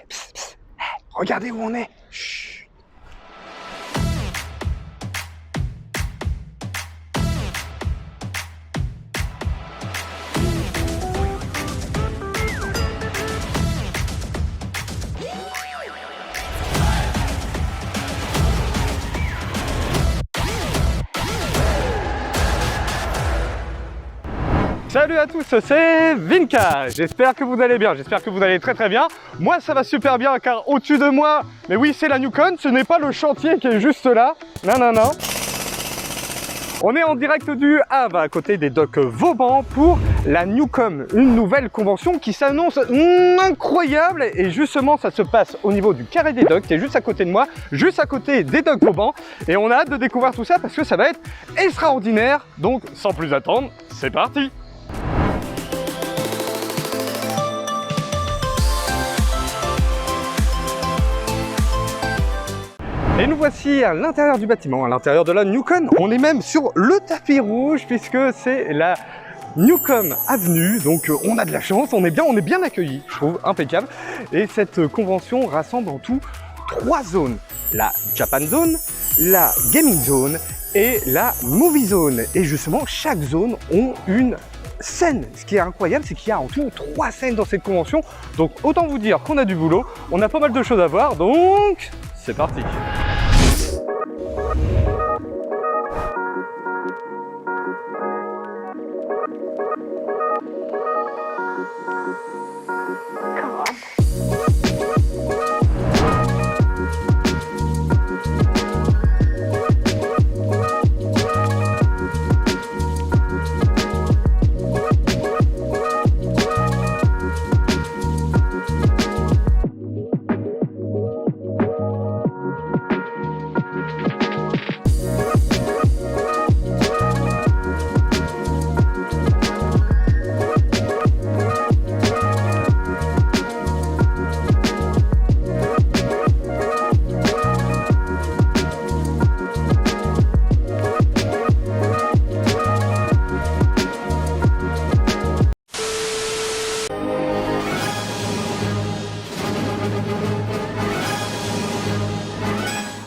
psst, psst, regardez où on est. Chut. Salut à tous, c'est Vinka. J'espère que vous allez bien, j'espère que vous allez très bien. Moi ça va super bien car au-dessus de moi, mais oui c'est la Newcon, ce n'est pas le chantier qui est juste là. Non. On est en direct du Havre à côté des docks Vauban pour la Newcom, une nouvelle convention qui s'annonce incroyable. Et justement ça se passe au niveau du carré des docks qui est juste à côté de moi, juste à côté des docks Vauban. Et on a hâte de découvrir tout ça parce que ça va être extraordinaire. Donc sans plus attendre, c'est parti. Et nous voici à l'intérieur du bâtiment, à l'intérieur de la Newcon. On est même sur le tapis rouge puisque c'est la Newcom Avenue. Donc on a de la chance, on est bien accueillis, je trouve, impeccable. Et cette convention rassemble en tout 3 zones. La Japan Zone, la Gaming Zone et la Movie Zone. Et justement, chaque zone ont une scène. Ce qui est incroyable, c'est qu'il y a en tout 3 scènes dans cette convention. Donc autant vous dire qu'on a du boulot, on a pas mal de choses à voir. Donc c'est parti.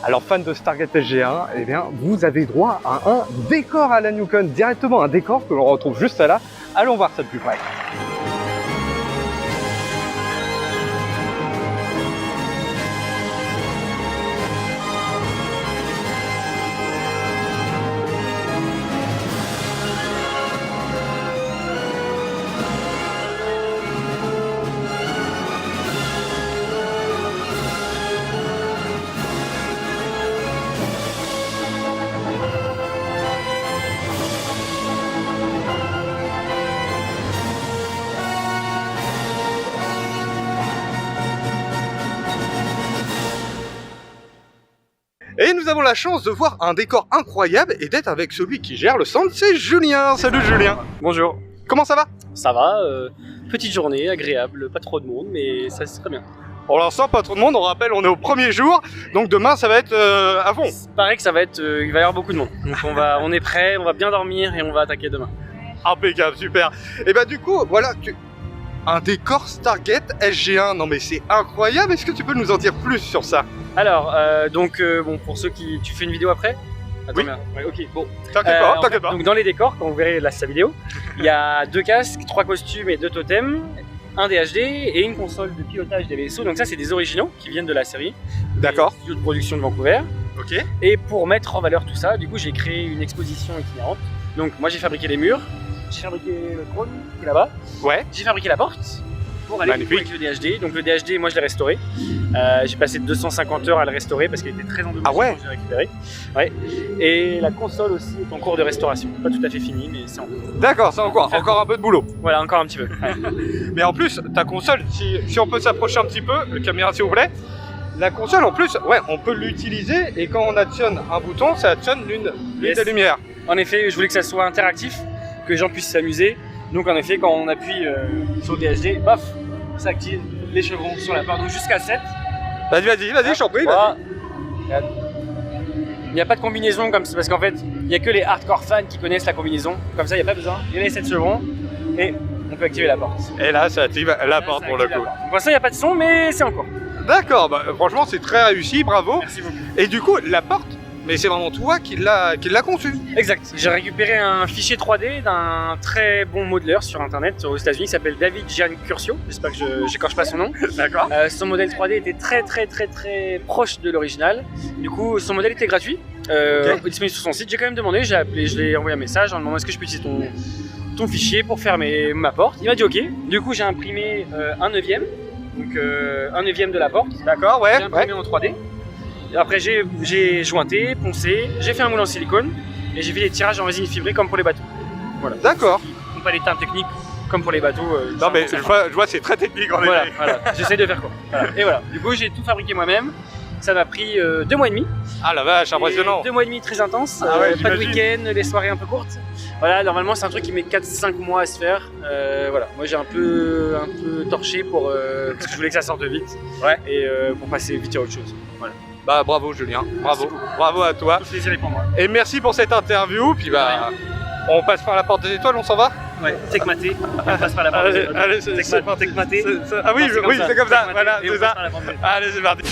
Alors fans de Stargate SG1, eh bien vous avez droit à un décor à la Newcon, directement un décor que l'on retrouve juste là. Allons voir ça de plus près. Et nous avons la chance de voir un décor incroyable et d'être avec celui qui gère le centre, c'est Julien. Salut Julien. Bonjour. Comment ça va? Ça va, petite journée, agréable, pas trop de monde, mais ça c'est très bien. Pour l'instant, pas trop de monde, on rappelle, on est au premier jour, donc demain ça va être à fond. Il paraît que ça va être, il va y avoir beaucoup de monde. Donc on est prêt, on va bien dormir et on va attaquer demain. Impeccable, super. Et bah du coup, voilà, un décor Stargate SG1, non mais c'est incroyable, est-ce que tu peux nous en dire plus sur ça? Alors, bon, pour ceux qui... Tu fais une vidéo après? Attends, oui. Ouais, ok, bon. T'inquiète pas. Donc dans les décors, quand vous verrez sa vidéo, il y a 2 casques, 3 costumes et 2 totems, un DHD et une console de pilotage des vaisseaux. Donc ça c'est des originaux qui viennent de la série. D'accord. Studio de production de Vancouver. Ok. Et pour mettre en valeur tout ça, du coup j'ai créé une exposition itinérante. Donc moi j'ai fabriqué les murs, j'ai fabriqué le trône qui est là-bas. Ouais. J'ai fabriqué la porte pour aller avec le DHD. Donc le DHD, moi je l'ai restauré. J'ai passé 250 heures à le restaurer parce qu'il était très endommagé quand j'ai récupéré. Ouais. Et la console aussi est en cours de restauration. Pas tout à fait finie, mais c'est en cours. D'accord, c'est encore un peu de boulot. Voilà, encore un petit peu. Ouais. Mais en plus, ta console, si on peut s'approcher un petit peu, le caméra s'il vous plaît, la console en plus, ouais, on peut l'utiliser et quand on actionne un bouton, ça actionne l'une des lumières. En effet, je voulais que ça soit interactif, que les gens puissent s'amuser. Donc en effet, quand on appuie sur le DHD, paf, ça active les chevrons sur la porte, donc jusqu'à 7. Vas-y, je t'en prie. Voilà. Il n'y a pas de combinaison comme ça, parce qu'en fait, il n'y a que les hardcore fans qui connaissent la combinaison. Comme ça, il n'y a pas besoin. Il y a les 7 chevrons et on peut activer la porte. Et là, ça active la Là, porte ça pour le active coup. la porte. Pour l'instant, il n'y a pas de son, mais c'est en cours. D'accord, bah, franchement, c'est très réussi, bravo. Merci beaucoup. Et du coup, la porte, mais c'est vraiment toi qui l'a conçue. Exact. J'ai récupéré un fichier 3D d'un très bon modeleur sur internet aux États-Unis qui s'appelle David Giancurcio. J'espère que j'écorche pas son nom. D'accord. Son modèle 3D était très proche de l'original. Du coup, son modèle était gratuit, disponible sur son site. J'ai quand même demandé, j'ai appelé, je l'ai envoyé un message en demandant est-ce que je peux utiliser ton fichier pour faire ma porte. Il m'a dit ok. Du coup, j'ai imprimé un neuvième, donc un neuvième de la porte. D'accord, ouais. J'ai imprimé en 3D. Et après, j'ai jointé, poncé, j'ai fait un moule en silicone et j'ai fait des tirages en résine fibrée comme pour les bateaux. Voilà. D'accord. Donc pas des termes techniques comme pour les bateaux. Non mais je vois c'est très technique en effet. Voilà. J'essaie de faire quoi. Voilà. Et voilà. Du coup, j'ai tout fabriqué moi-même. Ça m'a pris 2 mois et demi. Ah la vache, impressionnant. 2 mois et demi très intense. Ah ouais, pas de j'imagine. week-end, les soirées un peu courtes. Voilà, normalement c'est un truc qui met 4-5 mois à se faire. Voilà, moi j'ai un peu torché pour parce que je voulais que ça sorte vite. Ouais. Et pour passer vite à autre chose. Voilà. Bah bravo Julien, bravo à toi. Tout plaisir est pour moi. Et merci pour cette interview. Puis bah, on passe par la porte des étoiles, on s'en va. Ouais, techmaté. On passe par la porte des étoiles. Allez, c'est Techmaté. Ah oui, c'est comme ça. Voilà, Et c'est on passe ça. par la porte des étoiles. Allez, c'est parti.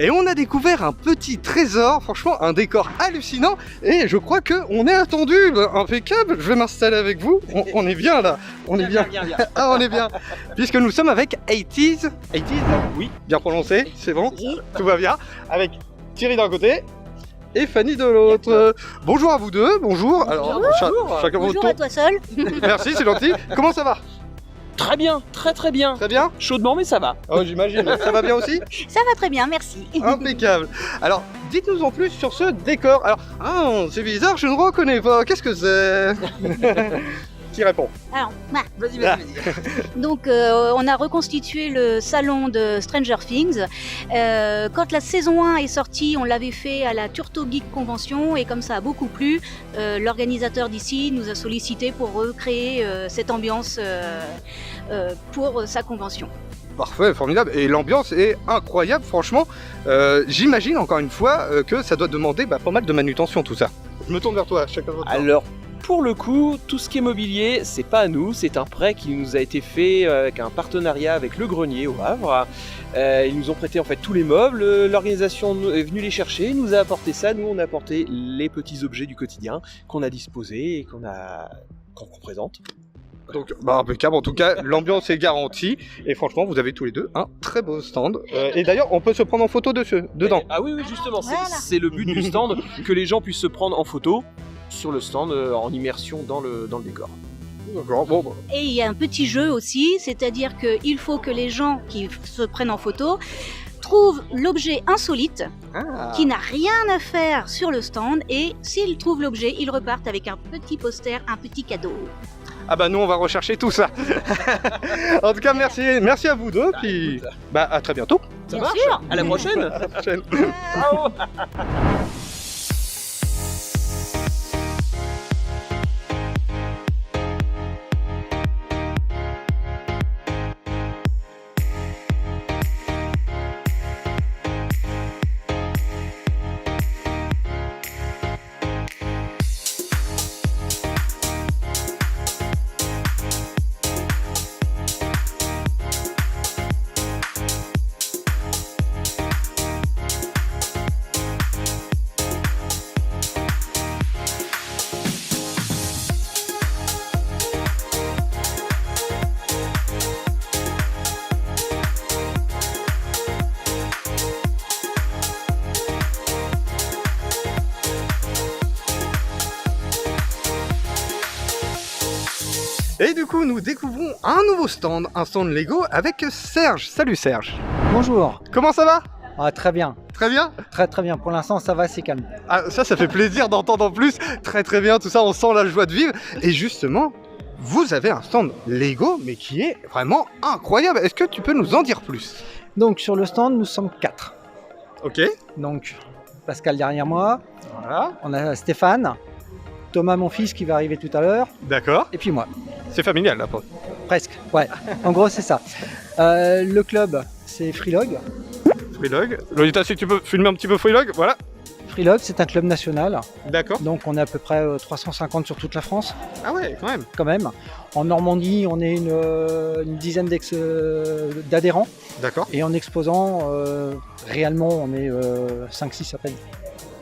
Et on a découvert un petit trésor, franchement un décor hallucinant, et je crois qu'on est attendu, impeccable. Je vais m'installer avec vous, on est bien là, on est bien. Ah, on est bien, puisque nous sommes avec 80s, oui, bien prononcé, c'est bon, tout va bien, avec Thierry d'un côté et Fanny de l'autre. Bonjour à vous deux, bonjour. Alors, chacun votre Bonjour tour. à toi seul. Merci, c'est gentil. Comment ça va? Très bien, très bien. Très bien? Chaudement, mais ça va. Oh, j'imagine, ça va bien aussi? Ça va très bien, merci. Impeccable. Alors, dites-nous en plus sur ce décor. Alors, c'est bizarre, je ne reconnais pas. Qu'est-ce que c'est? Qui répond? Alors, Vas-y. donc on a reconstitué le salon de Stranger Things. Quand la saison 1 est sortie, on l'avait fait à la Turto Geek Convention et comme ça a beaucoup plu, l'organisateur d'ici nous a sollicité pour recréer cette ambiance pour sa convention. Parfait, formidable. Et l'ambiance est incroyable, franchement. J'imagine encore une fois que ça doit demander pas mal de manutention tout ça. Je me tourne vers toi, chacun votre tour. Alors, pour le coup, tout ce qui est mobilier, c'est pas à nous, c'est un prêt qui nous a été fait avec un partenariat avec Le Grenier au Havre. Ils nous ont prêté en fait tous les meubles, l'organisation est venue les chercher, nous a apporté ça, nous on a apporté les petits objets du quotidien qu'on a disposés et qu'on présente. Donc, impeccable. En tout cas, l'ambiance est garantie. Et franchement, vous avez tous les deux un très beau stand. Et d'ailleurs, on peut se prendre en photo dedans. Ah oui, justement, Voilà. c'est le but du stand, que les gens puissent se prendre en photo sur le stand en immersion dans le décor. D'accord, bon. Et il y a un petit jeu aussi, c'est-à-dire qu'il faut que les gens qui se prennent en photo trouvent l'objet insolite qui n'a rien à faire sur le stand et s'ils trouvent l'objet, ils repartent avec un petit poster, un petit cadeau. Ah bah nous on va rechercher tout ça. En tout cas merci à vous deux, puis à très bientôt. Ça Bien marche. sûr. À la prochaine. À la prochaine. Et du coup, nous découvrons un nouveau stand, un stand Lego avec Serge. Salut Serge. Bonjour. Comment ça va? Ah, très bien, Très bien? très bien. Pour l'instant, ça va, c'est calme. Ah, ça fait plaisir d'entendre en plus. Très bien, tout ça, on sent la joie de vivre. Et justement, vous avez un stand Lego, mais qui est vraiment incroyable. Est-ce que tu peux nous en dire plus? Donc, sur le stand, nous sommes 4. Ok. Donc, Pascal derrière moi, Voilà. on a Stéphane, Thomas, mon fils, qui va arriver tout à l'heure, D'accord. et puis moi. C'est familial là. Presque, ouais. En gros, c'est ça. Le club, c'est Freelog. Freelog. Lolita, si tu peux filmer un petit peu Freelog, voilà. Freelog, c'est un club national. D'accord. Donc, on est à peu près 350 sur toute la France, Ah ouais, quand même. quand même. En Normandie, on est une dizaine d'adhérents. D'accord. Et en exposant, réellement, on est 5-6 à peine.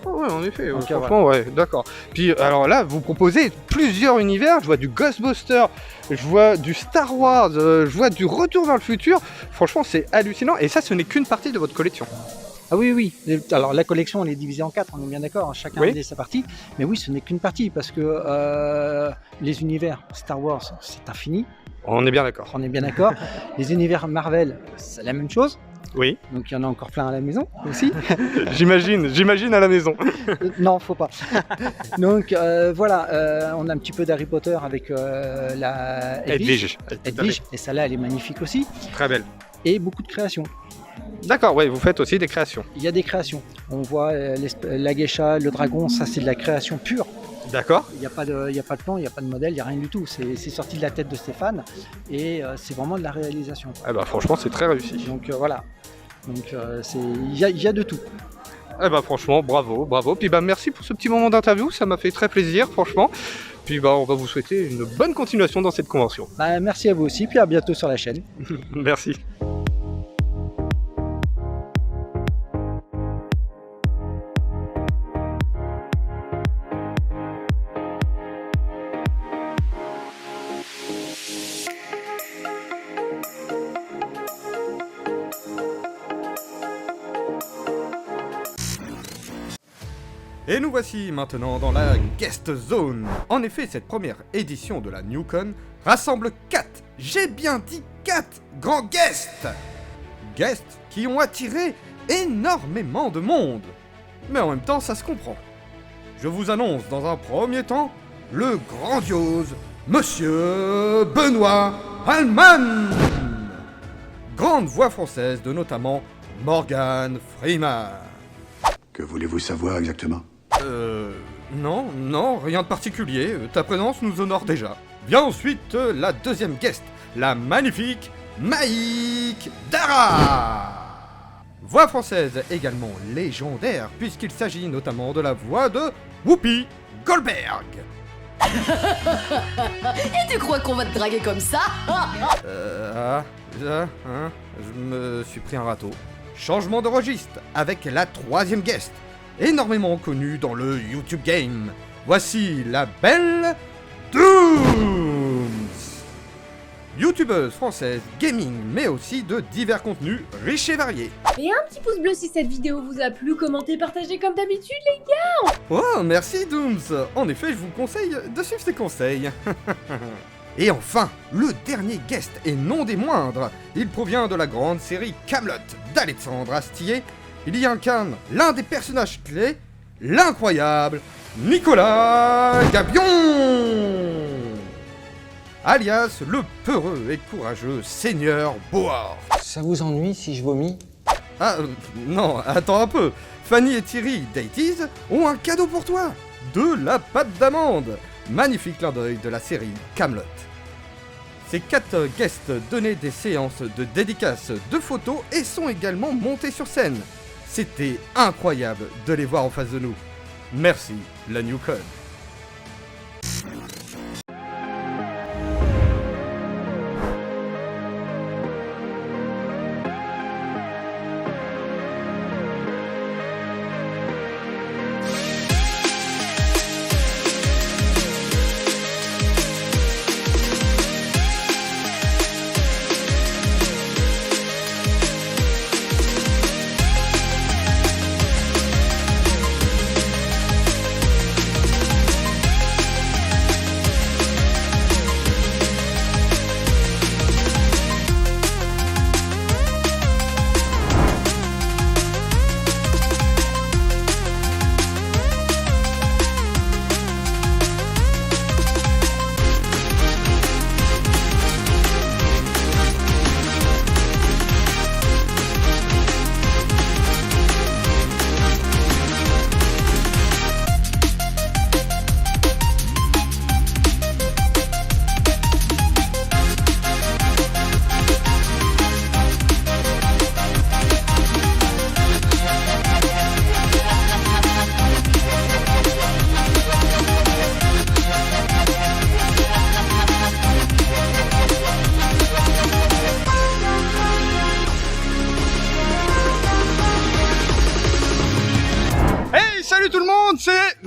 Oh ouais, en effet, Donc, franchement, ouais, d'accord. Puis alors là, vous proposez plusieurs univers. Je vois du Ghostbusters, je vois du Star Wars, je vois du Retour vers le futur. Franchement, c'est hallucinant. Et ça, ce n'est qu'une partie de votre collection. Ah oui, oui. Alors la collection, elle est divisée en 4, on est bien d'accord. Chacun Oui. a sa partie. Mais oui, ce n'est qu'une partie parce que les univers Star Wars, c'est infini. On est bien d'accord. On est bien d'accord. Les univers Marvel, c'est la même chose. Oui. Donc il y en a encore plein à la maison aussi. J'imagine à la maison. Non, faut pas. Donc voilà, on a un petit peu d'Harry Potter avec la Edwige. Edwige. Et celle-là, elle est magnifique aussi. Très belle. Et beaucoup de créations. D'accord, ouais, vous faites aussi des créations. Il y a des créations. On voit la geisha, le dragon, ça c'est de la création pure. D'accord. Il n'y a pas de plan, il n'y a pas de modèle, il n'y a rien du tout. C'est sorti de la tête de Stéphane et c'est vraiment de la réalisation. Ah bah franchement, c'est très réussi. Donc voilà. Donc il y a de tout. Eh bah franchement, bravo. Puis bah merci pour ce petit moment d'interview, ça m'a fait très plaisir, franchement. Puis bah on va vous souhaiter une bonne continuation dans cette convention. Bah, merci à vous aussi, puis à bientôt sur la chaîne. Merci. Et nous voici maintenant dans la Guest Zone. En effet, cette première édition de la NewCon rassemble 4, j'ai bien dit 4 grands guests. Guests qui ont attiré énormément de monde. Mais en même temps, ça se comprend. Je vous annonce dans un premier temps le grandiose Monsieur Benoît Allman, grande voix française de notamment Morgan Freeman. Que voulez-vous savoir exactement? Non, rien de particulier. Ta présence nous honore déjà. Vient ensuite la deuxième guest, la magnifique Maïk Dara. Voix française également légendaire, puisqu'il s'agit notamment de la voix de Whoopi Goldberg. Et tu crois qu'on va te draguer comme ça? Je me suis pris un râteau. Changement de registre avec la troisième guest, énormément connue dans le YouTube game. Voici la belle Dooms, youtubeuse française gaming, mais aussi de divers contenus riches et variés. Et un petit pouce bleu si cette vidéo vous a plu, commentez, partagez comme d'habitude les gars. Oh, merci Dooms. En effet, je vous conseille de suivre ces conseils. Et enfin, le dernier guest et non des moindres, il provient de la grande série Camelot d'Alexandre Astier. Il y incarne l'un des personnages clés, l'incroyable Nicolas Gabion, alias le peureux et courageux Seigneur Boar. Ça vous ennuie si je vomis? Ah, non, attends un peu. Fanny et Thierry d'Aities ont un cadeau pour toi. De la pâte d'amande. Magnifique clin d'œil de la série Camelot. Ces 4 guests donnaient des séances de dédicaces de photos et sont également montés sur scène. C'était incroyable de les voir en face de nous. Merci, la NewCon.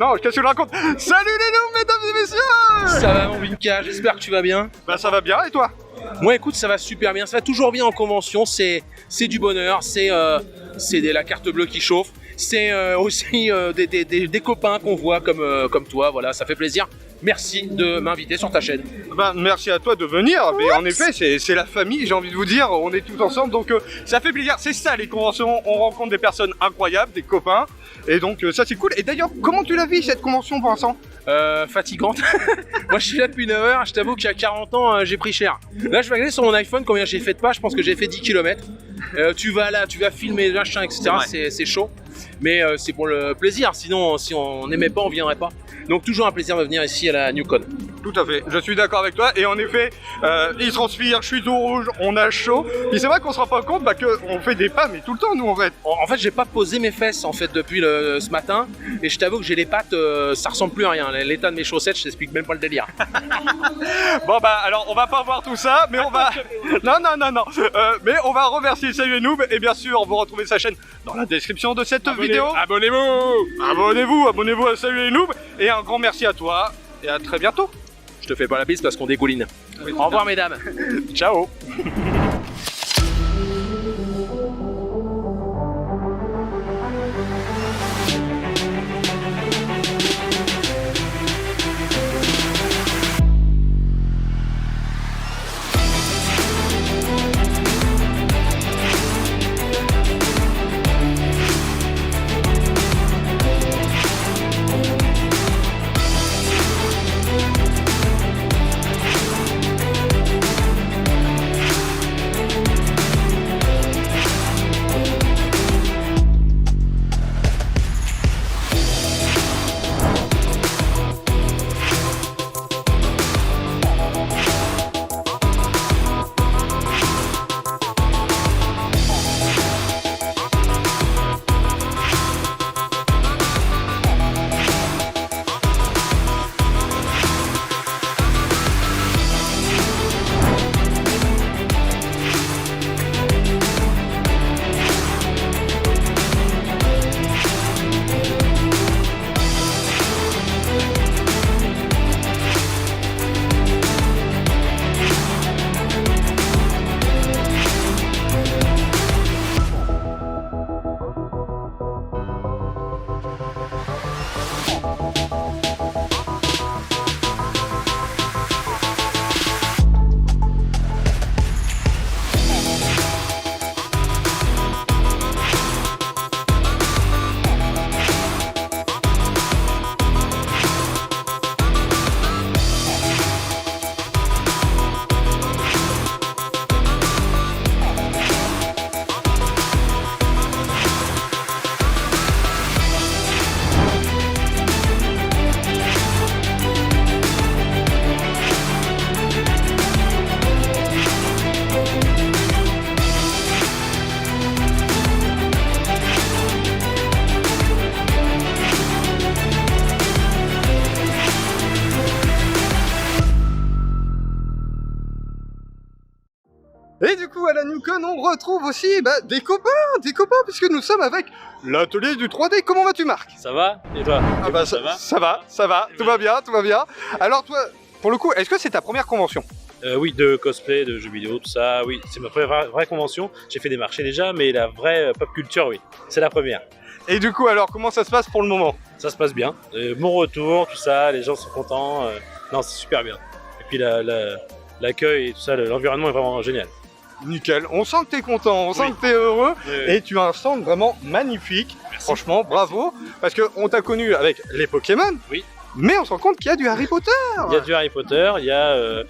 Non, qu'est-ce que tu le racontes? Salut les loups, mesdames et messieurs! Ça va mon Vinka, j'espère que tu vas bien. Bah ça va bien, et toi? Moi écoute, ça va super bien, ça va toujours bien en convention, c'est du bonheur, c'est la carte bleue qui chauffe, c'est aussi des copains qu'on voit comme toi, voilà, ça fait plaisir. Merci de m'inviter sur ta chaîne. Bah, merci à toi de venir, mais en effet c'est la famille, j'ai envie de vous dire, on est tous ensemble, donc ça fait plaisir, c'est ça les conventions, on rencontre des personnes incroyables, des copains, et donc ça c'est cool. Et d'ailleurs, comment tu la vis cette convention pour l'instant? Fatigante. Moi je suis là depuis 9 heures, je t'avoue qu'à 40 ans j'ai pris cher. Là je vais regarder sur mon iPhone combien j'ai fait de pas, je pense que j'ai fait 10 km. Tu vas filmer machin, etc. C'est chaud. Mais c'est pour le plaisir, sinon si on n'aimait pas on viendrait pas. Donc toujours un plaisir de venir ici à la Newcon. Tout à fait, je suis d'accord avec toi, et en effet, il transpire, je suis tout rouge, on a chaud, et c'est vrai qu'on se rend pas compte qu'on fait des pas, mais tout le temps nous en fait. En fait j'ai pas posé mes fesses en fait depuis ce matin, et je t'avoue que j'ai les pattes, ça ressemble plus à rien, l'état de mes chaussettes, je t'explique même pas le délire. Bon bah alors on va pas voir tout ça, mais on va... non, mais on va remercier Salut Noob, et bien sûr vous retrouvez sa chaîne dans la description de cette vidéo. Abonnez-vous à Salut Noob, et un grand merci à toi, et à très bientôt. Je te fais pas la piste parce qu'on dégouline. Oui, au revoir mesdames. Ciao. Et du coup, à la Newcon, on retrouve aussi des copains, puisque nous sommes avec l'atelier du 3D. Comment vas-tu, Marc? Ça va? Et toi? Ah bah ça va, tout va bien. Alors toi, pour le coup, est-ce que c'est ta première convention? Oui, de cosplay, de jeux vidéo, tout ça, oui. C'est ma première vraie convention. J'ai fait des marchés déjà, mais la vraie pop culture, oui. C'est la première. Et du coup, alors, comment ça se passe pour le moment? Ça se passe bien. Mon retour, tout ça, les gens sont contents. Non, c'est super bien. Et puis l'accueil et tout ça, l'environnement est vraiment génial. Nickel, on sent que t'es content, on sent que t'es heureux, et tu as un stand vraiment magnifique. Merci. Franchement, bravo, parce qu'on t'a connu avec les Pokémon, oui. Mais on se rend compte qu'il y a du Harry Potter. Il y a du Harry Potter, il y a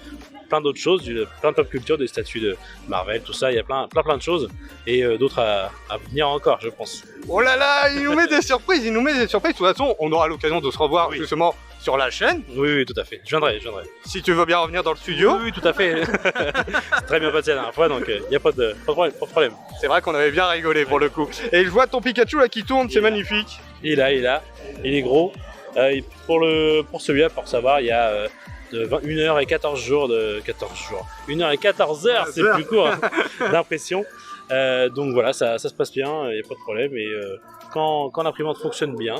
plein d'autres choses, plein de pop culture, des statues de Marvel, tout ça, il y a plein de choses, et d'autres à venir encore, je pense. Oh là là, il nous met des surprises, De toute façon, on aura l'occasion de se revoir justement sur la chaîne. Oui, tout à fait, je viendrai. Si tu veux bien revenir dans le studio. Oui, tout à fait. C'est très bien passé la dernière fois, donc il n'y a pas de problème. C'est vrai qu'on avait bien rigolé pour le coup. Et je vois ton Pikachu là qui tourne, c'est magnifique. Il est là, il est gros. Pour celui-là, pour savoir, il y a de 1h14 jours 1h14 c'est plus court d'impression. Donc voilà, ça se passe bien, il n'y a pas de problème. Et quand l'imprimante fonctionne bien,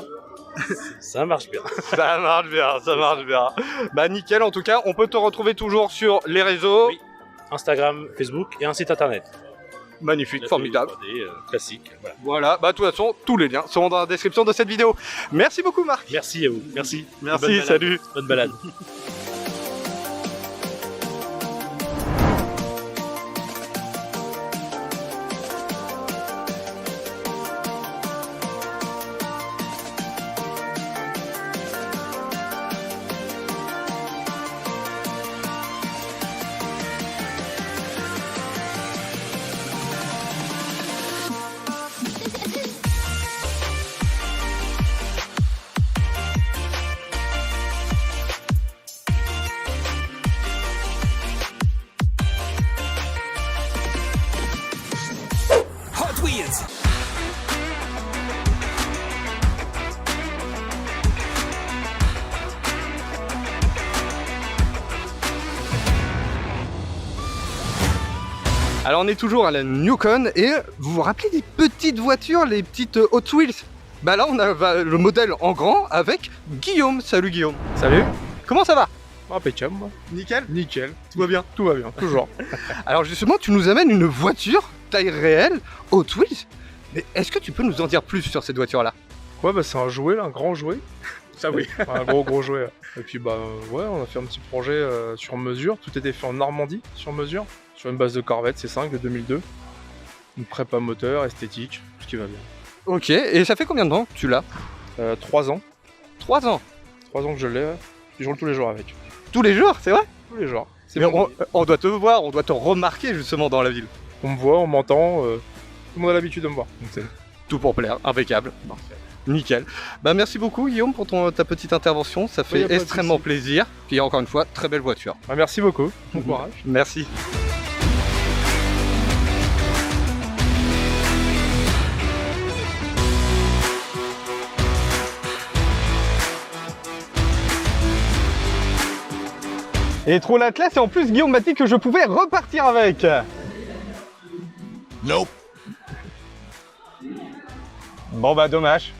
Ça marche bien. Ça marche bien, ça marche bien. Bah nickel, en tout cas, on peut te retrouver toujours sur les réseaux. Oui. Instagram, Facebook et un site internet. Magnifique, formidable. 3D, classique. Voilà. Voilà, bah de toute façon, tous les liens seront dans la description de cette vidéo. Merci beaucoup Marc. Merci à vous. Merci. Merci, Bonne balade. salut. Bonne balade. Hot Wheels. Alors on est toujours à la Newcon et vous vous rappelez des petites voitures, les petites Hot Wheels? Bah là on a le modèle en grand avec Guillaume. Salut Guillaume. Salut. Comment ça va? Impeccable, moi. Nickel. Nickel. Tout va bien? Tout va bien, toujours. Alors justement tu nous amènes une voiture taille réelle Hot Wheels. Mais est-ce que tu peux nous en dire plus sur cette voiture là? Ouais, bah c'est un jouet, là, un grand jouet. Ça oui. Un gros jouet. Et puis bah ouais, on a fait un petit projet sur mesure. Tout était fait en Normandie, sur mesure. Sur une base de Corvette C5 de 2002. Une prépa moteur, esthétique, tout ce qui va bien. Ok, et ça fait combien de temps que tu l'as? 3 ans. 3 ans? 3 ans que je l'ai, ouais. Puis je roule tous les jours avec. Tous les jours, c'est vrai? Tous les jours. Mais on doit te voir, on doit te remarquer justement dans la ville. On me voit, on m'entend, tout le monde a l'habitude de me voir. Donc c'est tout pour plaire, impeccable. parfait. Nickel. Bah merci beaucoup Guillaume pour ta petite intervention, ça fait y a pas de extrêmement souci. plaisir. Puis encore une fois, très belle voiture. Ah, merci beaucoup, bon courage. Merci. Et trop l'Atlas et en plus Guillaume m'a dit que je pouvais repartir avec. Nope. Bon bah dommage.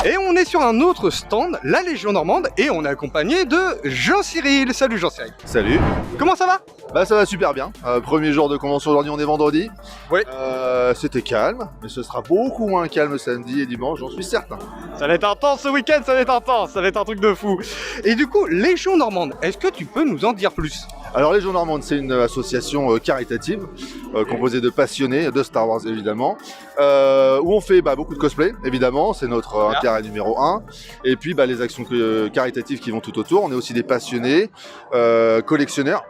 Et on est sur un autre stand, la Légion Normande, et on est accompagné de Jean-Cyril. Salut Jean-Cyril. Salut. Comment ça va? Bah ça va super bien. Premier jour de convention aujourd'hui, on est vendredi. Oui. C'était calme, mais ce sera beaucoup moins calme samedi et dimanche, j'en suis certain. Ça va être intense ce week-end, ça va être intense, ça va être un truc de fou. Et du coup, Légion Normande, est-ce que tu peux nous en dire plus? Alors Légion Normande, c'est une association caritative composée de passionnés de Star Wars évidemment, où on fait beaucoup de cosplay évidemment, c'est notre intérêt numéro 1. Et puis les actions caritatives qui vont tout autour. On est aussi des passionnés, collectionneurs.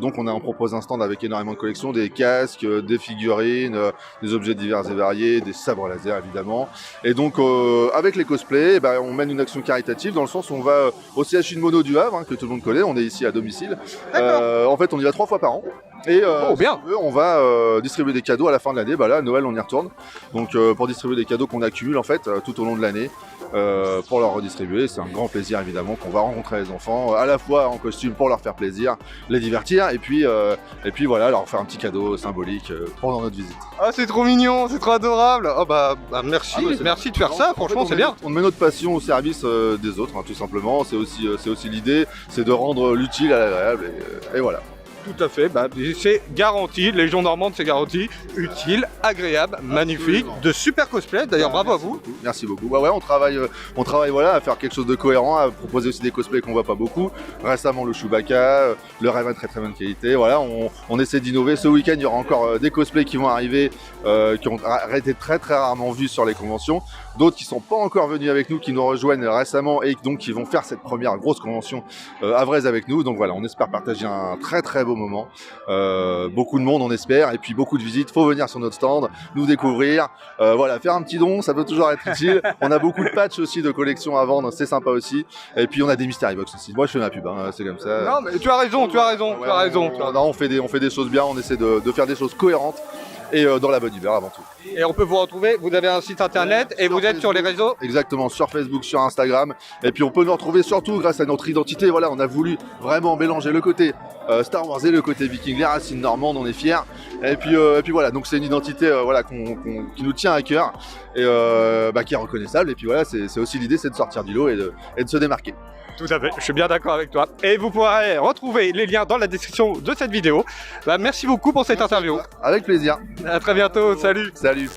Donc on propose un stand avec énormément de collections, des casques, des figurines, des objets divers et variés, des sabres laser évidemment. Et donc avec les cosplays, on mène une action caritative dans le sens où on va au CHU de Mono du Havre, que tout le monde connaît, on est ici à domicile. En fait on y va 3 fois par an. Et bien. On va distribuer des cadeaux à la fin de l'année. Là, Noël, on y retourne. Donc pour distribuer des cadeaux qu'on accumule en fait tout au long de l'année. Pour leur redistribuer, c'est un grand plaisir évidemment qu'on va rencontrer les enfants, à la fois en costume pour leur faire plaisir, les divertir, et puis voilà, leur faire un petit cadeau symbolique pendant notre visite. Ah c'est trop mignon, c'est trop adorable. Oh merci, merci de faire ça, franchement c'est bien. On met notre passion au service des autres, tout simplement, c'est aussi l'idée, c'est de rendre l'utile à l'agréable, et voilà. Tout à fait, c'est garanti, Légion Normande c'est garanti, utile, agréable, magnifique, de super cosplay, d'ailleurs bravo à vous. Merci beaucoup. On travaille à faire quelque chose de cohérent, à proposer aussi des cosplays qu'on voit pas beaucoup. Récemment le Chewbacca, le Raven très bonne qualité, on essaie d'innover. Ce week-end il y aura encore des cosplays qui vont arriver, qui ont été très rarement vus sur les conventions. D'autres qui sont pas encore venus avec nous, qui nous rejoignent récemment et donc qui vont faire cette première grosse convention à Vraise avec nous. Donc voilà, on espère partager un très beau moment. Beaucoup de monde, on espère, et puis beaucoup de visites. Faut venir sur notre stand, nous découvrir. Voilà, faire un petit don, ça peut toujours être utile. On a beaucoup de patchs aussi de collection à vendre, c'est sympa aussi. Et puis on a des mystery box aussi. Moi je fais ma pub, hein, c'est comme ça. Non mais tu as raison. Non, on fait des choses bien, on essaie de faire des choses cohérentes et dans la bonne humeur avant tout. Et on peut vous retrouver, vous avez un site internet et vous êtes sur les réseaux? Exactement, sur Facebook, sur Instagram. Et puis on peut nous retrouver surtout grâce à notre identité. Voilà, on a voulu vraiment mélanger le côté Star Wars et le côté Viking, les racines normandes, on est fiers. Et puis voilà, donc c'est une identité voilà, qui nous tient à cœur et qui est reconnaissable. Et puis voilà, c'est aussi l'idée, c'est de sortir du lot et de se démarquer. Tout à fait, je suis bien d'accord avec toi. Et vous pourrez retrouver les liens dans la description de cette vidéo. Merci beaucoup pour cette interview. Avec plaisir. À très bientôt, salut. Salut.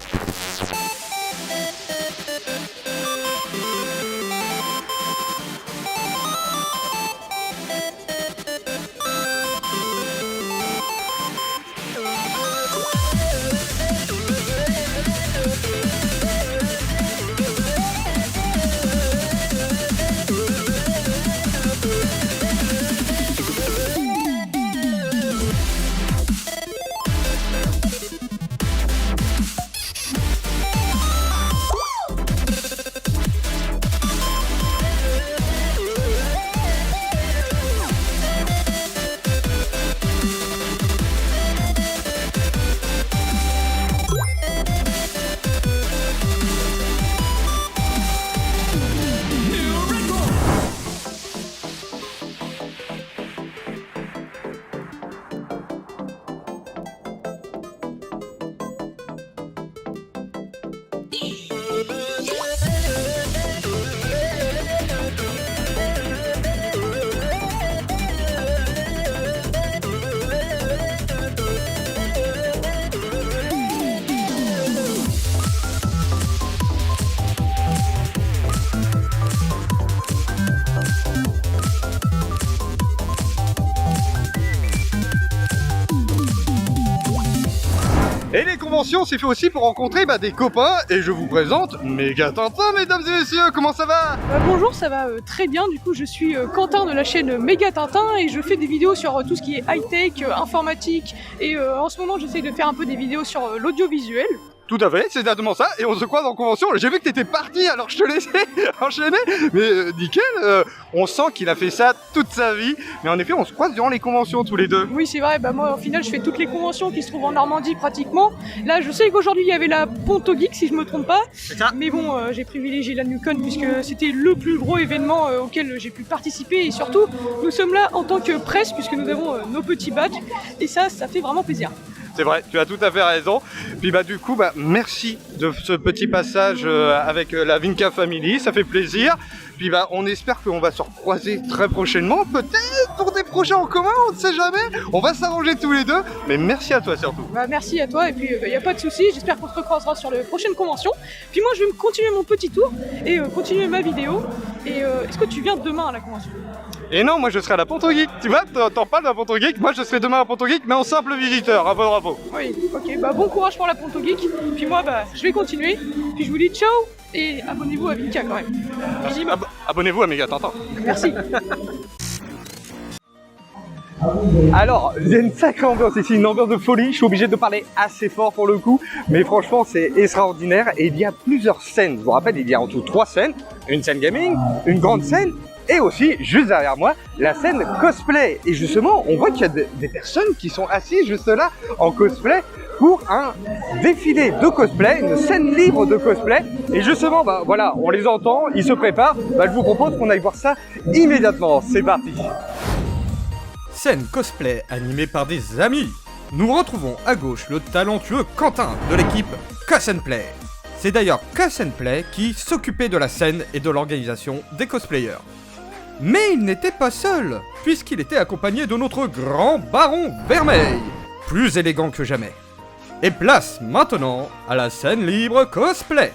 Et les conventions, c'est fait aussi pour rencontrer des copains. Et je vous présente Méga Tintin, mesdames et messieurs, comment ça va? Bonjour, ça va très bien. Du coup, je suis Quentin de la chaîne Méga Tintin et je fais des vidéos sur tout ce qui est high-tech, informatique. Et en ce moment, j'essaye de faire un peu des vidéos sur l'audiovisuel. Tout à fait, c'est exactement ça, et on se croise en convention. J'ai vu que t'étais parti, alors je te laissais enchaîner, mais nickel, on sent qu'il a fait ça toute sa vie, mais en effet on se croise durant les conventions tous les deux. Oui c'est vrai, moi au final je fais toutes les conventions qui se trouvent en Normandie pratiquement. Là je sais qu'aujourd'hui il y avait la Ponto Geek si je me trompe pas, mais bon j'ai privilégié la NewCon puisque c'était le plus gros événement auquel j'ai pu participer, et surtout nous sommes là en tant que presse puisque nous avons nos petits badges, et ça fait vraiment plaisir. C'est vrai, tu as tout à fait raison. Puis du coup, merci de ce petit passage avec la Vinca Family, ça fait plaisir. Puis on espère qu'on va se recroiser très prochainement, peut-être pour des projets en commun, on ne sait jamais. On va s'arranger tous les deux, mais merci à toi surtout. Merci à toi, et puis il n'y a pas de souci, j'espère qu'on se recroisera sur les prochaines conventions. Puis moi je vais continuer mon petit tour et continuer ma vidéo. Et est-ce que tu viens demain à la convention? Et non, moi je serai à la Ponto Geek. Tu vois, t'en parles de la Ponto Geek. Moi je serai demain à la Ponto Geek, mais en simple visiteur, à votre drapeau. Oui, ok, bon courage pour la Ponto Geek. Puis moi, je vais continuer. Puis je vous dis ciao et abonnez-vous à Vinca quand même. Abonnez-vous à Méga Tintin. Merci. Alors, il y a une sacrée ambiance ici, une ambiance de folie. Je suis obligé de parler assez fort pour le coup, mais franchement c'est extraordinaire. Et il y a plusieurs scènes. Je vous rappelle, il y a en tout 3 scènes. Une scène gaming, une grande scène, et aussi, juste derrière moi, la scène cosplay. Et justement, on voit qu'il y a des personnes qui sont assises juste là en cosplay pour un défilé de cosplay, une scène libre de cosplay. Et justement, voilà, on les entend, ils se préparent. Je vous propose qu'on aille voir ça immédiatement. C'est parti. Scène cosplay animée par des amis. Nous retrouvons à gauche le talentueux Quentin de l'équipe Cuss & Play. C'est d'ailleurs Cuss & Play qui s'occupait de la scène et de l'organisation des cosplayers. Mais il n'était pas seul, puisqu'il était accompagné de notre grand baron Vermeil, plus élégant que jamais. Et place maintenant à la scène libre cosplay.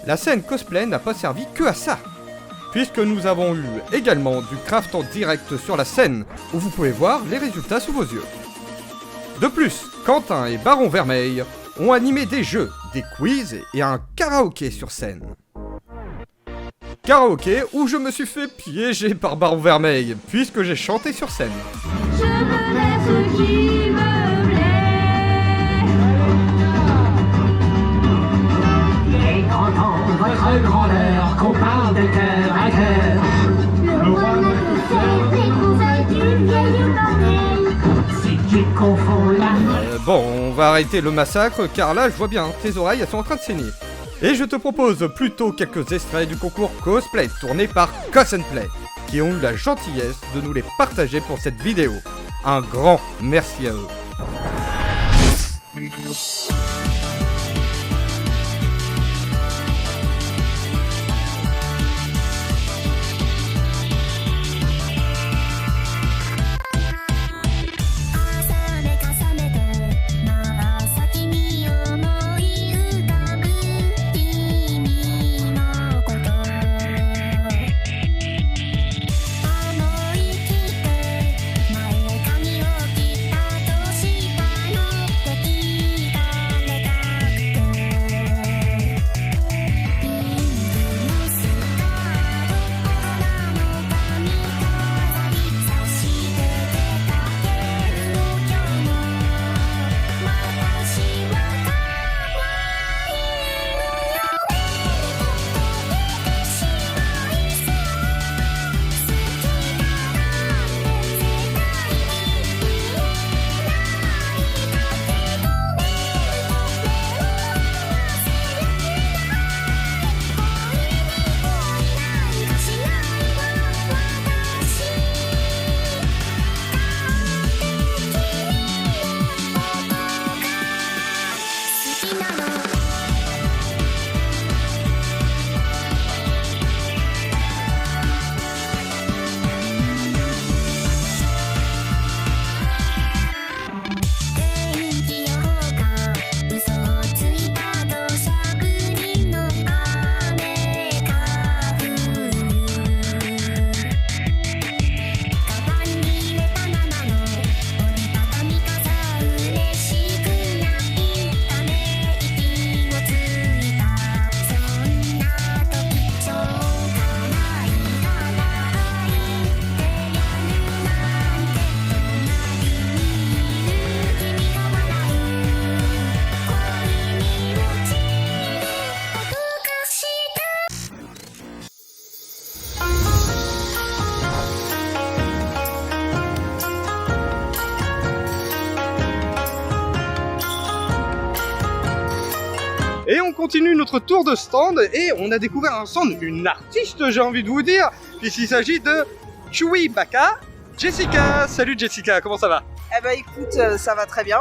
la scène cosplay n'a pas servi que à ça, puisque nous avons eu également du craft en direct sur la scène, où vous pouvez voir les résultats sous vos yeux. De plus, Quentin et Baron Vermeil ont animé des jeux, des quiz et un karaoké sur scène. Karaoké où je me suis fait piéger par Baron Vermeil, puisque j'ai chanté sur scène. Je me laisse qui me plaît. Il est grand temps, votre grandeur, qu'on parle de cœur à cœur. Le roi me fait découvrir du vieil bordel. Si tu confonds la... Bon, on va arrêter le massacre, car là, je vois bien, tes oreilles, elles sont en train de saigner. Et je te propose plutôt quelques extraits du concours cosplay tourné par Cos & Play, qui ont eu la gentillesse de nous les partager pour cette vidéo. Un grand merci à eux. Et on continue notre tour de stand et on a découvert un stand d'une artiste, j'ai envie de vous dire, puisqu'il s'agit de Chewbacca, Jessica. Salut Jessica, comment ça va? Eh ben écoute, ça va très bien.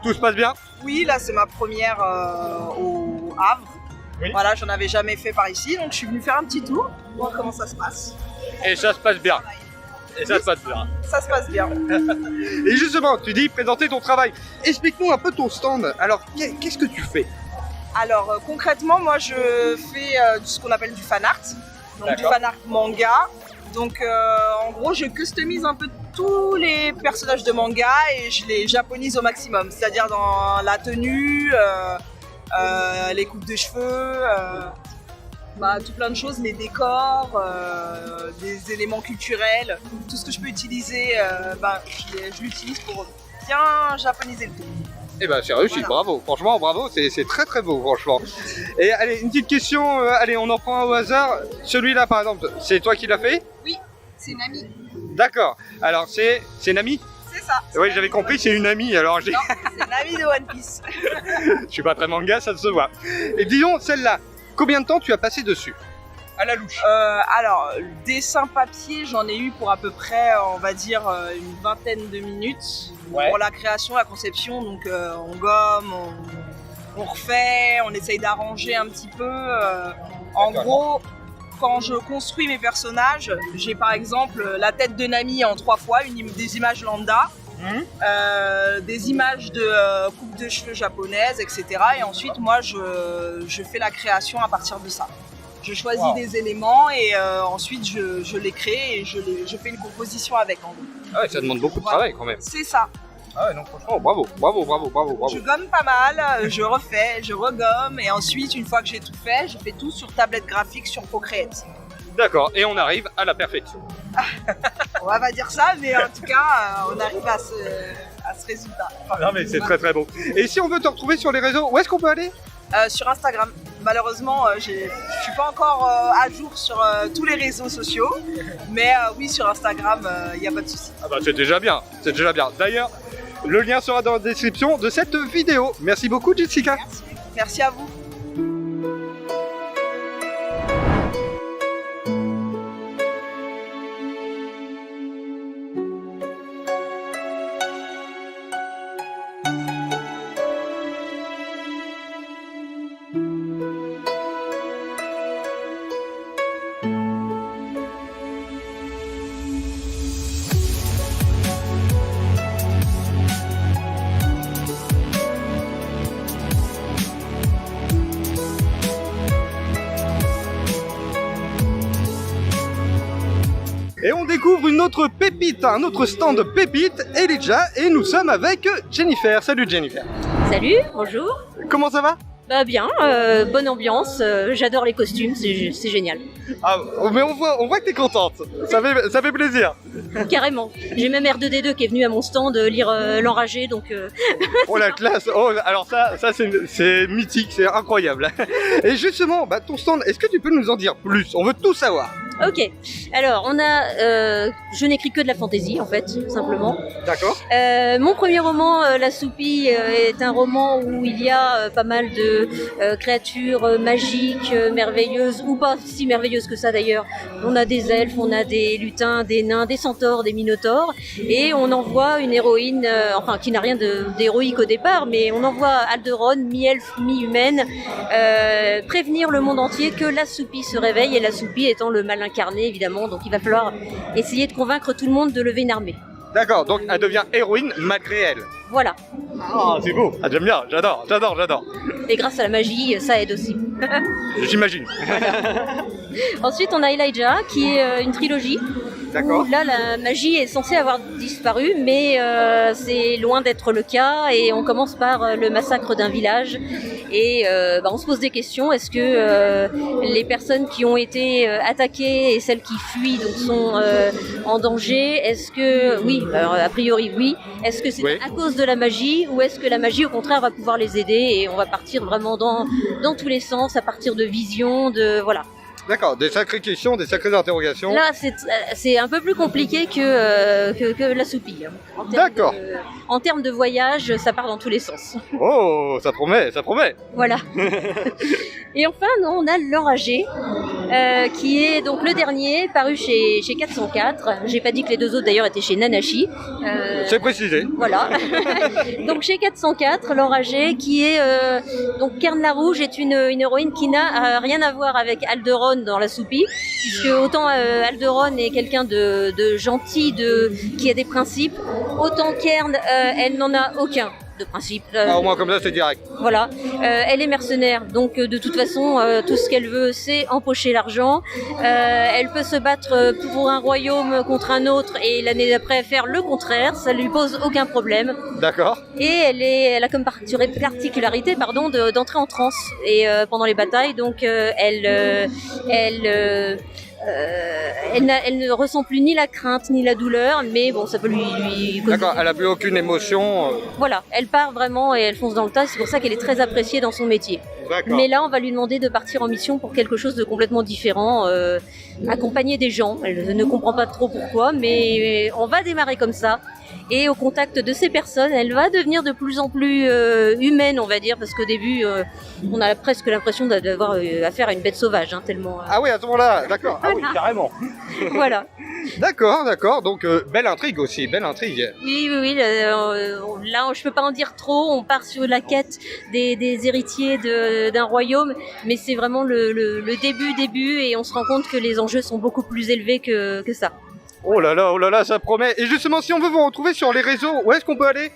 Tout se passe bien? Oui, là c'est ma première au Havre. Oui. Voilà, j'en avais jamais fait par ici, donc je suis venue faire un petit tour, voir comment ça se passe. Et ça se passe bien. Et ça se passe bien. Ça se passe bien. Et justement, tu dis présenter ton travail. Explique-nous un peu ton stand. Alors, qu'est-ce que tu fais? Alors concrètement, moi je fais ce qu'on appelle du fan art, donc du fan art manga. Donc en gros, je customise un peu tous les personnages de manga et je les japonise au maximum, c'est-à-dire dans la tenue, les coupes de cheveux, tout plein de choses, les décors, des éléments culturels, tout ce que je peux utiliser, je l'utilise pour bien japoniser le tout. Eh ben c'est réussi, voilà. Bravo, franchement bravo, c'est très très beau franchement. Et allez, une petite question, allez on en prend un au hasard. Celui-là par exemple, c'est toi qui l'as fait? Oui, c'est une amie. D'accord, alors c'est une amie? C'est ça. Oui, j'avais compris, c'est une amie, alors j'ai... Non, c'est une amie de One Piece. Je suis pas très manga, ça se voit. Et disons, celle-là, combien de temps tu as passé dessus? À la louche. Alors, dessin papier, j'en ai eu pour à peu près, on va dire, une vingtaine de minutes. Ouais. Pour la création, la conception, donc on gomme, on refait, on essaye d'arranger un petit peu. En gros, quand je construis mes personnages, j'ai par exemple la tête de Nami en 3 fois, des images lambda. des images de coupe de cheveux japonaises, etc. Et ensuite, moi, je fais la création à partir de ça. Je choisis des éléments et ensuite je les crée et je fais une composition avec. En gros. Ah ouais, ça demande beaucoup de travail quand même. C'est ça. Ah ouais, non, franchement, bravo. Je gomme pas mal, je refais, je regomme et ensuite, une fois que j'ai tout fait, je fais tout sur tablette graphique sur Procreate. D'accord, et on arrive à la perfection. On va pas dire ça, mais en tout cas, on arrive à ce résultat. Enfin, non mais c'est très très beau. Et si on veut te retrouver sur les réseaux, où est-ce qu'on peut aller ? Sur Instagram. Malheureusement, je suis pas encore à jour sur tous les réseaux sociaux, mais oui, sur Instagram, il n'y a pas de souci. Ah bah c'est déjà bien, c'est déjà bien. D'ailleurs, le lien sera dans la description de cette vidéo. Merci beaucoup Jessica. Merci à vous. Et on découvre une autre pépite, un autre stand pépite, Elijah, et nous sommes avec Jennifer. Salut Jennifer. Salut, bonjour. Comment ça va ? Bah bien, bonne ambiance, j'adore les costumes, c'est génial. Ah, mais on voit que t'es contente, ça fait plaisir. Carrément, j'ai même R2D2 qui est venu à mon stand lire L'Enragé, donc... Oh la classe, oh, alors ça c'est mythique, c'est incroyable. Et justement, bah, ton stand, est-ce que tu peux nous en dire plus ? On veut tout savoir. Ok, alors on a... je n'écris que de la fantaisie en fait, simplement. D'accord. Mon premier roman, La Soupie, est un roman où il y a pas mal de créatures magiques, merveilleuses, ou pas si merveilleuses que ça d'ailleurs. On a des elfes, on a des lutins, des nains, des centaures, des minotaures, et on envoie une héroïne, enfin qui n'a rien d'héroïque au départ, mais on envoie Alderon, mi-elfe, mi-humaine, prévenir le monde entier que la Soupie se réveille, et la Soupie étant le mal incarné évidemment, donc il va falloir essayer de convaincre tout le monde de lever une armée. D'accord, donc elle devient héroïne malgré elle. Voilà. Ah, c'est beau. Ah, j'aime bien, j'adore. Et grâce à la magie, ça aide aussi. J'imagine. Ensuite, on a Elijah, qui est une trilogie. D'accord. Où là, la magie est censée avoir disparu, mais c'est loin d'être le cas. Et on commence par le massacre d'un village. Et on se pose des questions. Est-ce que les personnes qui ont été attaquées et celles qui fuient donc, sont en danger ? Est-ce que... Oui, alors, a priori oui. Est-ce que c'est à cause de la magie, ou est-ce que la magie au contraire va pouvoir les aider et on va partir vraiment dans tous les sens, à partir de visions, de... Voilà. D'accord, des sacrées questions, des sacrées interrogations. Là, c'est un peu plus compliqué que la Soupie. D'accord. En termes de voyage, ça part dans tous les sens. Oh, ça promet. Voilà. Et enfin, on a L'Enragé, qui est donc le dernier, paru chez 404. J'ai pas dit que les deux autres d'ailleurs étaient chez Nanashi. C'est précisé. Voilà. Donc chez 404, L'Enragé, qui est... donc Kern la Rouge est une héroïne qui n'a rien à voir avec Alderon dans La Soupie, puisque autant Alderon est quelqu'un de gentil, qui a des principes, autant Kern, elle n'en a aucun de principe. Au moins comme ça c'est direct. Voilà, elle est mercenaire, donc de toute façon tout ce qu'elle veut c'est empocher l'argent. Elle peut se battre pour un royaume contre un autre et l'année d'après faire le contraire, ça lui pose aucun problème. D'accord. Et elle a comme particularité d'entrer en transe et pendant les batailles, donc elle ne ressent plus ni la crainte ni la douleur, mais bon, ça peut lui causer... D'accord, elle n'a plus aucune émotion. Voilà, elle part vraiment et elle fonce dans le tas, c'est pour ça qu'elle est très appréciée dans son métier. D'accord. Mais là, on va lui demander de partir en mission pour quelque chose de complètement différent, accompagner des gens. Elle ne comprend pas trop pourquoi, mais on va démarrer comme ça. Et au contact de ces personnes, elle va devenir de plus en plus humaine, on va dire, parce qu'au début, on a presque l'impression d'avoir affaire à une bête sauvage, hein, tellement... Ah oui, à ce moment-là, d'accord. Ah oui, carrément. Voilà. D'accord. Donc, belle intrigue aussi, belle intrigue. Oui. Là, je peux pas en dire trop. On part sur la quête des héritiers d'un royaume, mais c'est vraiment le début, et on se rend compte que les enjeux sont beaucoup plus élevés que ça. Oh là là, ça promet. Et justement, si on veut vous retrouver sur les réseaux, où est-ce qu'on peut aller ?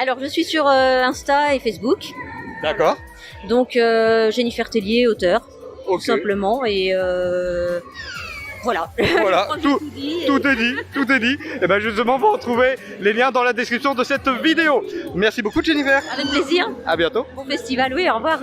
Alors, je suis sur Insta et Facebook. D'accord. Donc, Jennifer Tellier, auteur, Ok. tout simplement. Et voilà. Voilà, Je crois que j'ai tout dit. tout est dit, tout est dit. Et bien justement, vous retrouvez les liens dans la description de cette vidéo. Merci beaucoup Jennifer. Avec plaisir. À bientôt. Bon festival, oui, au revoir.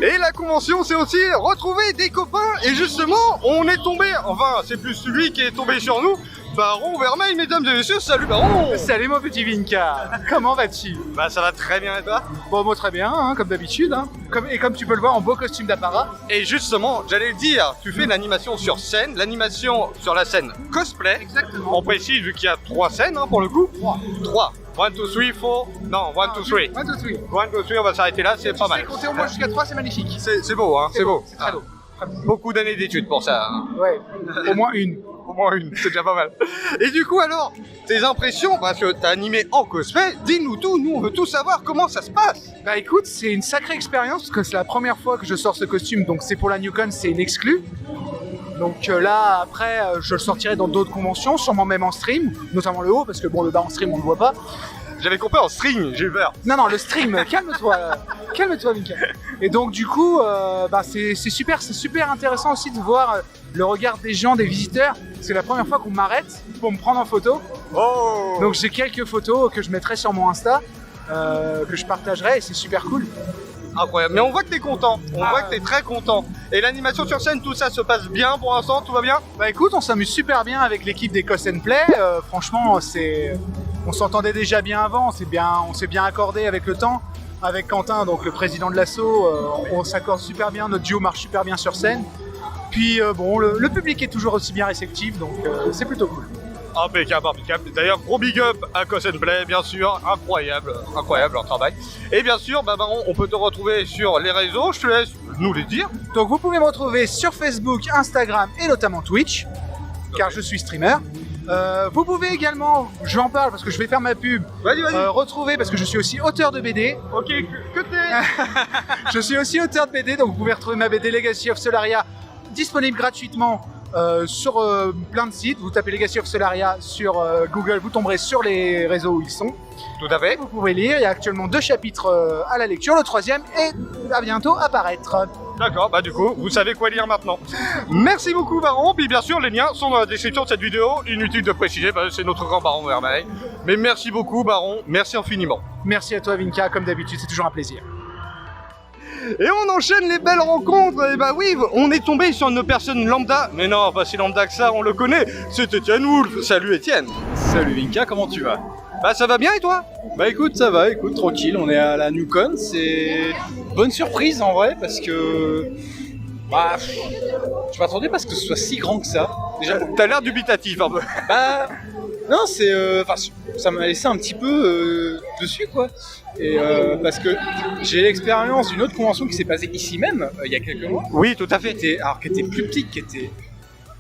Et la convention, c'est aussi retrouver des copains. Et justement, on est tombé, enfin, c'est plus lui qui est tombé sur nous. Baron Vermeil, mesdames et messieurs, salut Baron. Salut mon petit Vinka. Comment vas-tu? Bah ça va très bien et toi? Bon, moi très bien, hein, comme d'habitude. Hein. Comme tu peux le voir, en beau costume d'apparat. Et justement, j'allais le dire, tu fais l'animation sur scène, l'animation sur la scène cosplay. Exactement. On précise, vu qu'il y a 3 scènes hein, pour le coup. 3. 1, 2, 3, 4. Non, 1, 2, 3. 1, 2, 3. 1, 2, 3, on va s'arrêter là, c'est pas mal. Compter au moins jusqu'à 3, c'est magnifique. C'est beau, hein, c'est beau. C'est très beau. Beaucoup d'années d'études pour ça. Hein. Ouais, au moins une. Au moins une, c'est déjà pas mal. Et du coup alors, tes impressions, parce que t'as animé en cosplay, dis-nous tout, nous on veut tout savoir, comment ça se passe? Bah écoute, c'est une sacrée expérience, parce que c'est la première fois que je sors ce costume, donc c'est pour la NewCon, c'est une exclue. Donc là, après, je le sortirai dans d'autres conventions, sûrement même en stream, notamment le haut, parce que bon, le bas en stream, on le voit pas. J'avais compris en string, j'ai eu peur. Non, le stream, calme-toi, calme-toi, Mika. Et donc, du coup, c'est super intéressant aussi de voir le regard des gens, des visiteurs. C'est la première fois qu'on m'arrête pour me prendre en photo. Oh. Donc, j'ai quelques photos que je mettrai sur mon Insta, que je partagerai, et c'est super cool. Incroyable, mais on voit que t'es content, on voit que t'es très content. Et l'animation sur scène, tout ça se passe bien pour l'instant, tout va bien? Bah écoute, on s'amuse super bien avec l'équipe des Cos & Play, franchement, on s'entendait déjà bien avant, on s'est bien accordé avec le temps. Avec Quentin, donc le président de l'asso, on s'accorde super bien, notre duo marche super bien sur scène. Puis bon, le public est toujours aussi bien réceptif, donc c'est plutôt cool. Impeccable, impeccable. D'ailleurs, gros big up à Cos & Play, bien sûr. Incroyable, incroyable leur travail. Et bien sûr, bah Baron, on peut te retrouver sur les réseaux, je te laisse nous les dire. Donc vous pouvez me retrouver sur Facebook, Instagram et notamment Twitch, car je suis streamer. Vous pouvez également, j'en parle parce que je vais faire ma pub, retrouver, parce que je suis aussi auteur de BD. Ok, que t'es Je suis aussi auteur de BD, donc vous pouvez retrouver ma BD Legacy of Solaria disponible gratuitement sur plein de sites. Vous tapez Legacy of Solaria sur Google, vous tomberez sur les réseaux où ils sont. Tout à fait. Vous pouvez lire, il y a actuellement 2 chapitres à la lecture, le 3e est à bientôt apparaître. D'accord, bah du coup, vous savez quoi lire maintenant. Merci beaucoup Baron, puis bien sûr les liens sont dans la description de cette vidéo, inutile de préciser, bah, c'est notre grand Baron Vermeil. Mais merci beaucoup Baron, merci infiniment. Merci à toi Vinka, comme d'habitude, c'est toujours un plaisir. Et on enchaîne les belles rencontres, et bah oui, on est tombé sur une personne lambda, mais non, pas si lambda que ça, on le connaît, c'est Étienne Wolf. Salut Étienne. Salut Vinka, comment tu vas? Bah ça va bien et toi? Bah écoute, ça va, écoute, tranquille, on est à la NewCon, c'est bonne surprise en vrai, parce que... Bah, je m'attendais pas à ce que ce soit si grand que ça. Déjà, t'as l'air dubitatif un peu. Bah, non, c'est... ça m'a laissé un petit peu dessus, quoi. Et parce que j'ai l'expérience d'une autre convention qui s'est passée ici même, il y a quelques mois. Oui, tout à fait. Qui était plus petite, qui était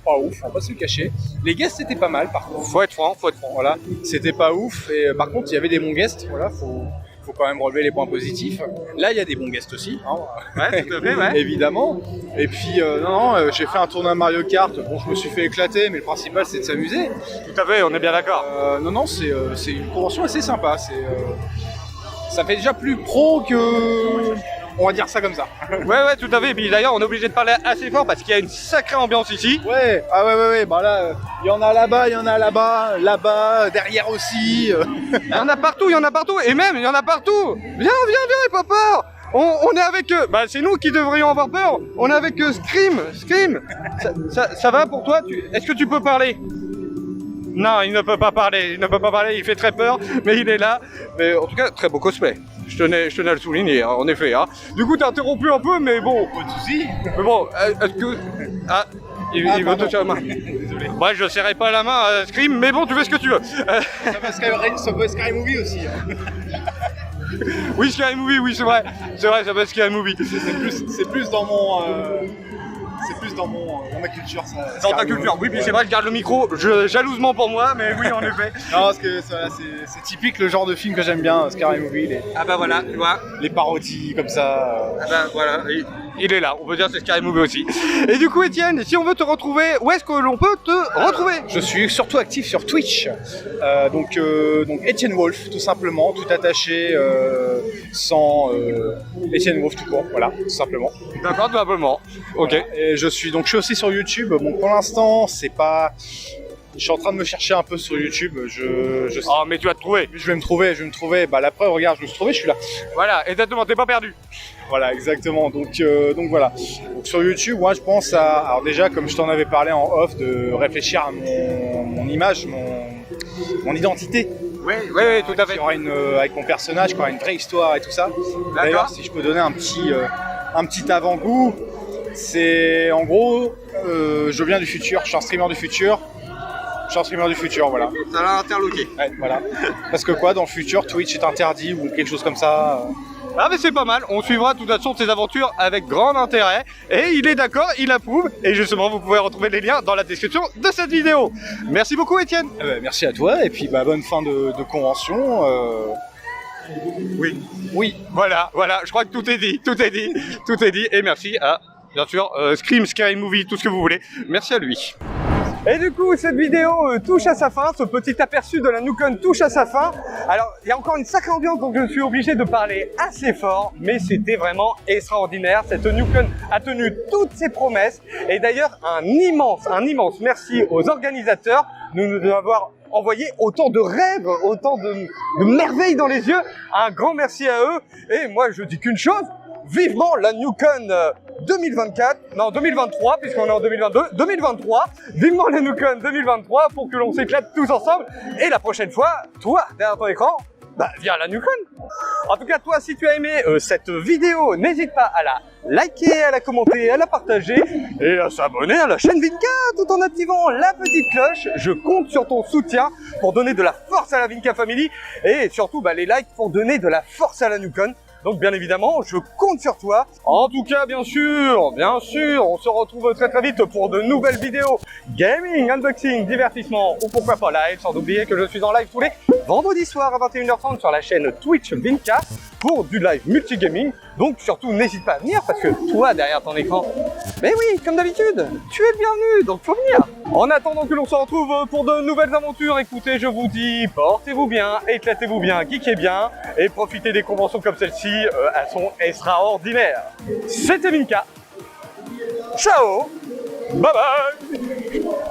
pas ouf, on va pas se le cacher. Les guests c'était pas mal par contre. Faut être franc. Voilà, c'était pas ouf, et par contre il y avait des bons guests, voilà, faut quand même relever les points positifs. Là il y a des bons guests aussi, hein. Ouais, tout à fait, ouais. Évidemment. Et puis j'ai fait un tournoi Mario Kart, bon je me suis fait éclater, mais le principal c'est de s'amuser. Tout à fait, on est bien d'accord. Non, c'est une convention assez sympa, ça fait déjà plus pro que On va dire ça comme ça. Ouais, tout à fait. Et puis d'ailleurs, on est obligé de parler assez fort parce qu'il y a une sacrée ambiance ici. Ouais, bah là, il y en a là-bas, il y en a là-bas, derrière aussi. Il y en a partout, et même, il y en a partout. Viens, pas peur. On est avec bah c'est nous qui devrions avoir peur. On est avec Scream. Ça va pour toi? Est-ce que tu peux parler? Non, il ne peut pas parler, il fait très peur, mais il est là. Mais en tout cas, très beau cosplay. Je tenais à le souligner, hein, en effet. Hein. Du coup, t'as interrompu un peu, mais bon. Pas de soucis. Mais bon, est-ce que... Ah, il veut toucher la main. Désolé. Ouais, je serrais pas la main à Scream, mais bon, tu fais ce que tu veux. Ça peut Sky Movie aussi. Hein. Oui, Sky Movie, oui, c'est vrai, ça peut être Sky Movie. C'est plus dans mon... dans ma culture, ça. Dans ta culture, oui, puis c'est vrai, je garde le micro jalousement pour moi, mais oui, en effet. Non, parce que c'est typique le genre de film que j'aime bien, Scary Movie. Ah bah voilà, tu vois. Les parodies comme ça. Ah bah voilà, il est là, on peut dire que c'est Scary Movie aussi. Et du coup, Étienne, si on veut te retrouver, où est-ce que l'on peut te retrouver? Je suis surtout actif sur Twitch, donc Étienne Wolf, tout simplement, tout attaché, sans Étienne Wolf tout court, voilà, tout simplement. D'accord, tout simplement. Ok. Voilà. Et je suis aussi sur YouTube. Bon, pour l'instant, c'est pas. Je suis en train de me chercher un peu sur YouTube. Oh, mais tu vas te trouver. Je vais me trouver. Bah, la preuve, regarde, je me suis trouvé, je suis là. Voilà, exactement, t'es pas perdu. Voilà, exactement. Donc voilà. Donc sur YouTube, moi, je pense à. Alors, déjà, comme je t'en avais parlé en off, de réfléchir à mon image, mon identité. Oui, tout à fait. Avec mon personnage, qui aura une vraie histoire et tout ça. D'ailleurs, si je peux donner un petit avant-goût, c'est en gros, je viens du futur, je suis un streamer du futur. Voilà. Ça l'a interloqué. Ouais, voilà. Parce que quoi, dans le futur, Twitch est interdit ou quelque chose comme ça. Ah mais c'est pas mal, on suivra de toute façon ses aventures avec grand intérêt. Et il est d'accord, il approuve. Et justement, vous pouvez retrouver les liens dans la description de cette vidéo. Merci beaucoup, Étienne. Merci à toi, et puis bonne fin de convention. Oui, voilà, je crois que tout est dit, et merci à, bien sûr, Scream, Scary Movie, tout ce que vous voulez, merci à lui. Et du coup, cette vidéo touche à sa fin, ce petit aperçu de la Newcon touche à sa fin. Alors, il y a encore une sacrée ambiance, donc je suis obligé de parler assez fort, mais c'était vraiment extraordinaire. Cette Newcon a tenu toutes ses promesses, et d'ailleurs, un immense merci aux organisateurs de nous avoir envoyé autant de rêves, autant de merveilles dans les yeux. Un grand merci à eux, et moi je dis qu'une chose, vivement la Newcon 2023, puisqu'on est en 2023, vivement la Newcon 2023 pour que l'on s'éclate tous ensemble. Et la prochaine fois, toi, derrière ton écran, viens à la Newcon. En tout cas, toi, si tu as aimé cette vidéo, n'hésite pas à la liker, à la commenter, à la partager et à s'abonner à la chaîne Vinka tout en activant la petite cloche. Je compte sur ton soutien pour donner de la force à la Vinka Family et surtout les likes pour donner de la force à la Newcon. Donc bien évidemment, je compte sur toi. En tout cas, bien sûr, on se retrouve très très vite pour de nouvelles vidéos gaming, unboxing, divertissement ou pourquoi pas live, sans oublier que je suis en live tous les vendredis soirs à 21h30 sur la chaîne Twitch Vinka pour du live multigaming. Donc surtout, n'hésite pas à venir parce que toi, derrière ton écran, mais oui, comme d'habitude, tu es le bienvenu, donc faut venir. En attendant que l'on se retrouve pour de nouvelles aventures, écoutez, je vous dis, portez-vous bien, éclatez-vous bien, geekez bien et profitez des conventions comme celle-ci. Elles sont extraordinaires. C'était Vinka. Ciao. Bye bye.